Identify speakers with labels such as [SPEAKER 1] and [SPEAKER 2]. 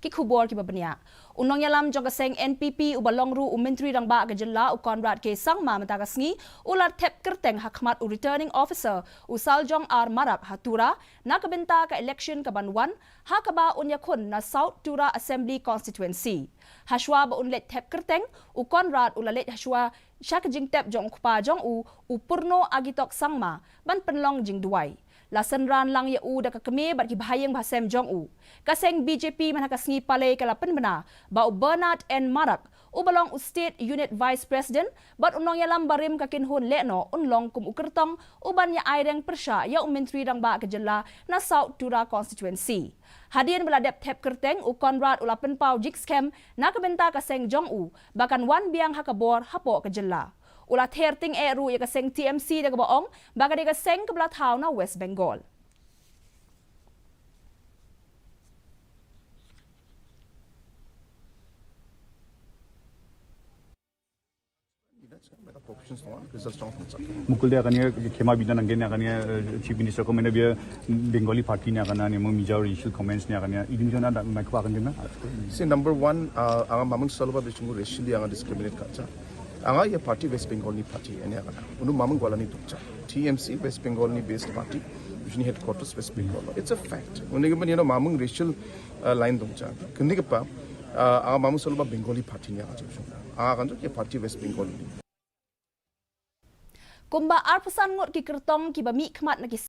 [SPEAKER 1] ki khubor ki babania unong yalam jong kaseng NPP ubalong ru Myntri Rangbah ke Jylla u Conrad ke Sangma matagasngi ular Thep Kyrteng hakmat u returning officer u saljong ar marak hatura nakabenta ka election ka banwan hakaba unyakun na South Tura Assembly constituency hashwa ba unlet Thep Kyrteng u Conrad ulalet hashwa Shakajing Thep jong kupa jong u purno agitok Sangma ban penlong jing duai lasan ran lang ya u da kakame bat ki bahayang bahasem jong u kaseng BJP manakasngi palay kalapan bena ba u Bernard N Marak u balong u state unit vice president bat unong yalam barim kakinhun lekno unlong kum u Kyrteng u ban ya aireng persya ya u Myntri Rangbah ke Jylla na South Tura constituency hadian beladep Thep Kyrteng u Conrad ulapen pau jikskem nakabenta kaseng jong u bahkan wan biang hakabor hapo ke Jylla ulat herting eru ya kaseng TMC da kabaong baga de kaseng kebelah tau na West Bengal.
[SPEAKER 2] Mukul dia kanya khema bidan angge nya kanya chief minister ko mena bia Bengali party nya kana ne mo major issue comments nya kanya idin jona da mai kwa kan na
[SPEAKER 3] see number 1 anga mamang salwa bichungu racially anga discriminate kacha anga ye party West Bengal ni party ene kana unu mamang gola ni tukcha TMC West Bengal ni based party which ni headquarters West Bengal it's a fact uni ke you know mamang racial line tukcha kindi ke pa anga mamang salwa Bengali party nya kacha anga kan ye party West Bengal ni
[SPEAKER 1] Kumba arpasan ngot ki Kyrteng ki bami khmat na ki